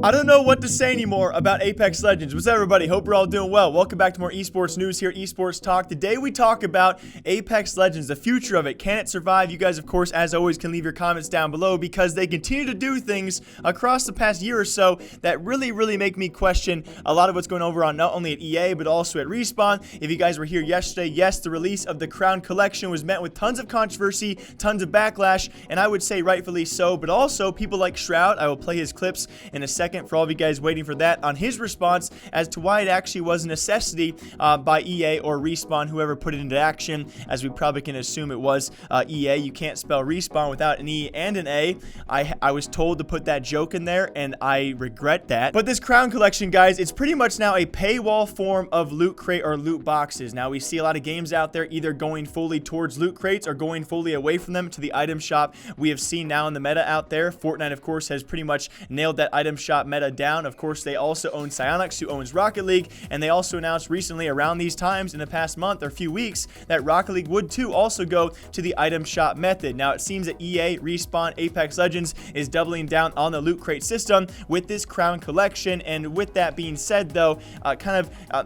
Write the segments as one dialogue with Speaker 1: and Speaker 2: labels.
Speaker 1: I don't know what to say anymore about Apex Legends. What's up, everybody? Hope you're all doing well. Welcome back to more esports news here at Esports Talk. Today we talk about Apex Legends, the future of it. Can it survive? You guys, of course, as always, can leave your comments down below because they continue to do things across the past year or so that really make me question a lot of what's going over on not only at EA, but also at Respawn. If you guys were here yesterday, yes, the release of the Crown Collection was met with tons of controversy, tons of backlash, and I would say rightfully so, but also people like Shroud. I will play his clips in a second for all of you guys waiting for that on his response as to why it actually was a necessity by EA or Respawn, whoever put it into action, as we probably can assume it was EA. You can't spell Respawn without an E and an A. I was told to put that joke in there, and I regret that. But this Crown Collection, guys, it's pretty much now a paywall form of loot crate or loot boxes. Now, we see a lot of games out there either going fully towards loot crates or going fully away from them to the item shop. We have seen now in the meta out there, Fortnite, of course, has pretty much nailed that item shop meta down. Of course, they also own Psyonix, who owns Rocket League, and they also announced recently around these times in the past month or few weeks that Rocket League would too also go to the item shop method. Now, it seems that EA, Respawn, Apex Legends is doubling down on the loot crate system with this Crown Collection, and with that being said, though,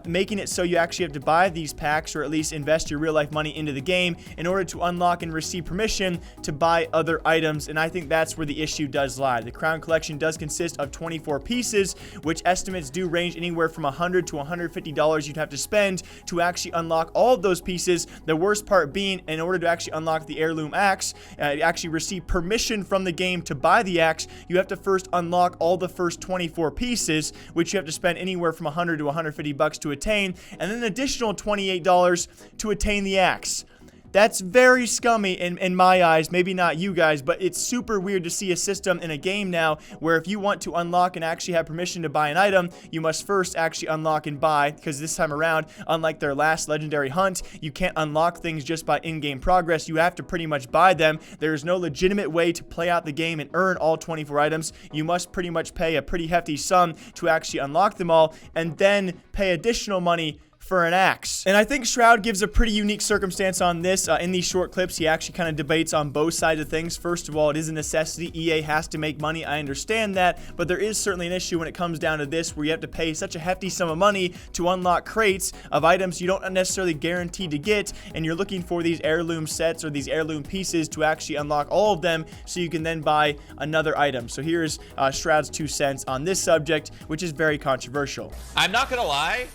Speaker 1: making it so you actually have to buy these packs or at least invest your real life money into the game in order to unlock and receive permission to buy other items, and I think that's where the issue does lie. The Crown Collection does consist of 24 pieces, which estimates do range anywhere from $100 to $150 you'd have to spend to actually unlock all of those pieces. The worst part being, in order to actually unlock the heirloom axe, actually receive permission from the game to buy the axe, you have to first unlock all the first 24 pieces, which you have to spend anywhere from $100 to $150 to attain, and then an additional $28 to attain the axe. That's very scummy in my eyes, maybe not you guys, but it's super weird to see a system in a game now where if you want to unlock and actually have permission to buy an item, you must first actually unlock and buy, because this time around, unlike their last legendary hunt, you can't unlock things just by in-game progress. You have to pretty much buy them. There is no legitimate way to play out the game and earn all 24 items. You must pretty much pay a pretty hefty sum to actually unlock them all, and then pay additional money for an axe. And I think Shroud gives a pretty unique circumstance on this. In these short clips, he actually kind of debates on both sides of things. First of all, it is a necessity. EA has to make money. I understand that, but there is certainly an issue when it comes down to this, where you have to pay such a hefty sum of money to unlock crates of items you don't necessarily guarantee to get, and you're looking for these heirloom sets or these heirloom pieces to actually unlock all of them so you can then buy another item. So here's Shroud's 2 cents on this subject, which is very controversial.
Speaker 2: I'm not gonna lie.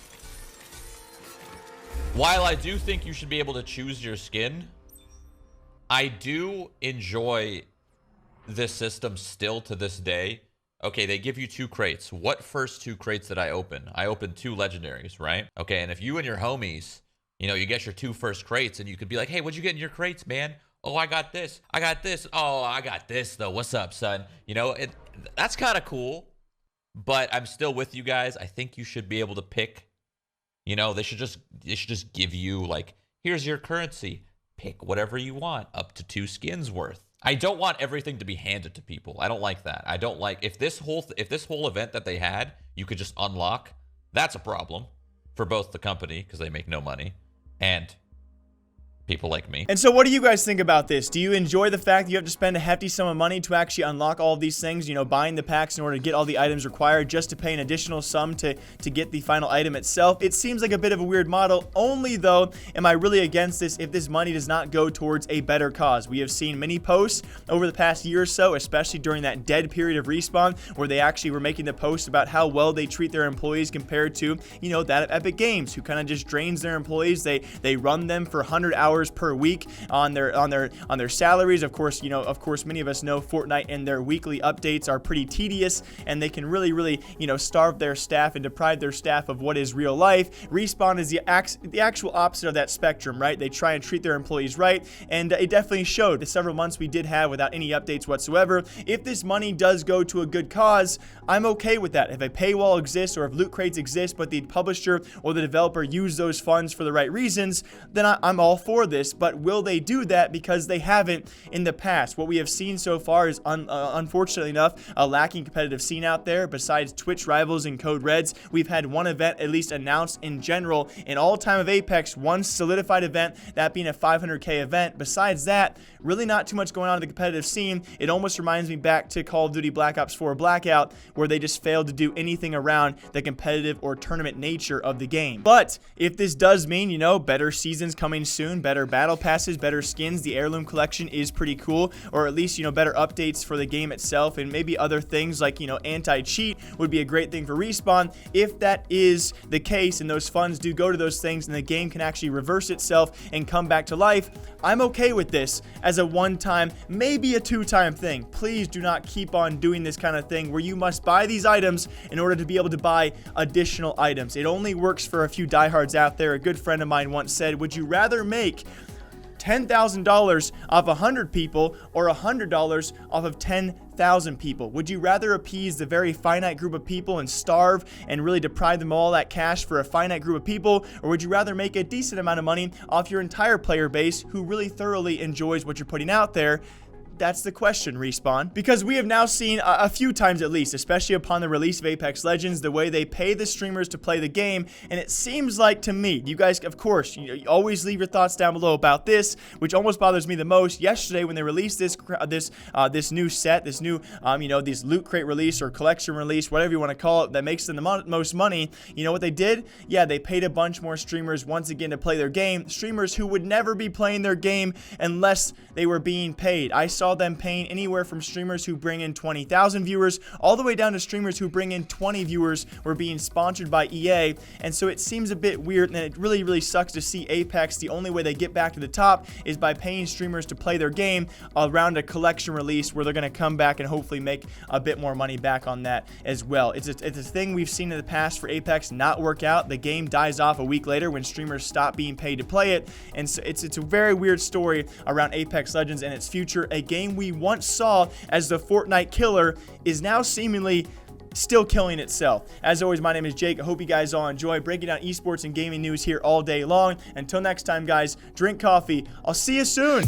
Speaker 2: While I do think you should be able to choose your skin, I do enjoy this system still to this day. Okay, they give you 2 crates. What first 2 crates did I open? I opened 2 legendaries, right? Okay, and if you and your homies, you know, you get your 2 first crates, and you could be like, hey, what'd you get in your crates, man? Oh, I got this. I got this. Oh, I got this, though. What's up, son? You know, that's kind of cool, but I'm still with you guys. I think you should be able to pick. You know, they should just give you, like, here's your currency. Pick whatever you want, up to 2 skins worth. I don't want everything to be handed to people. I don't like that. I don't like, if this whole event that they had, you could just unlock, that's a problem for both the company, because they make no money, and people like me.
Speaker 1: And so what do you guys think about this? Do you enjoy the fact that you have to spend a hefty sum of money to actually unlock all of these things, you know, buying the packs in order to get all the items required just to pay an additional sum to get the final item itself? It seems like a bit of a weird model. Only, though, am I really against this if this money does not go towards a better cause. We have seen many posts over the past year or so, especially during that dead period of Respawn, where they actually were making the posts about how well they treat their employees compared to, you know, that of Epic Games, who kind of just drains their employees. They run them for 100 hours per week on their salaries. Of course, you know, many of us know Fortnite and their weekly updates are pretty tedious, and they can really, you know, starve their staff and deprive their staff of what is real life. Respawn is the actual opposite of that spectrum, right? They try and treat their employees right, and it definitely showed the several months we did have without any updates whatsoever. If this money does go to a good cause, I'm okay with that. If a paywall exists or if loot crates exist, but the publisher or the developer use those funds for the right reasons, then I'm all for that. this, but will they do that? Because they haven't in the past. What we have seen so far is, unfortunately enough, a lacking competitive scene out there. Besides Twitch Rivals and Code Reds, we've had one event at least announced in general in all time of Apex, one solidified event, that being a 500k event. Besides that, really not too much going on in the competitive scene. It almost reminds me back to Call of Duty Black Ops 4 Blackout, where they just failed to do anything around the competitive or tournament nature of the game. But if this does mean, you know, better seasons coming soon, better battle passes, better skins, the heirloom collection is pretty cool, or at least, you know, better updates for the game itself, and maybe other things like, you know, anti-cheat would be a great thing for Respawn. If that is the case and those funds do go to those things and the game can actually reverse itself and come back to life, I'm okay with this as a one-time, maybe a two-time thing. Please do not keep on doing this kind of thing where you must buy these items in order to be able to buy additional items. It only works for a few diehards out there. A good friend of mine once said, would you rather make $10,000 off 100 people or $100 off of 10,000 people? Would you rather appease the very finite group of people and starve and really deprive them of all that cash for a finite group of people? Or would you rather make a decent amount of money off your entire player base who really thoroughly enjoys what you're putting out there? That's the question, Respawn. Because we have now seen a few times at least, especially upon the release of Apex Legends, the way they pay the streamers to play the game. And it seems like to me, you guys, of course, you always leave your thoughts down below about this, which almost bothers me the most. Yesterday, when they released this new set, this new, you know, this loot crate release or collection release, whatever you want to call it, that makes them the most money, you know what they did? Yeah, they paid a bunch more streamers once again to play their game. Streamers who would never be playing their game unless they were being paid. I saw them paying anywhere from streamers who bring in 20,000 viewers all the way down to streamers who bring in 20 viewers were being sponsored by EA. And so it seems a bit weird, and it really sucks to see Apex, the only way they get back to the top is by paying streamers to play their game around a collection release where they're going to come back and hopefully make a bit more money back on that as well. It's a thing we've seen in the past for Apex not work out. The game dies off a week later when streamers stop being paid to play it. And so it's a very weird story around Apex Legends and its future. A game we once saw as the Fortnite killer is now seemingly still killing itself. As always, my name is Jake. I hope you guys all enjoy breaking down esports and gaming news here all day long. Until next time, guys, drink coffee. I'll see you soon.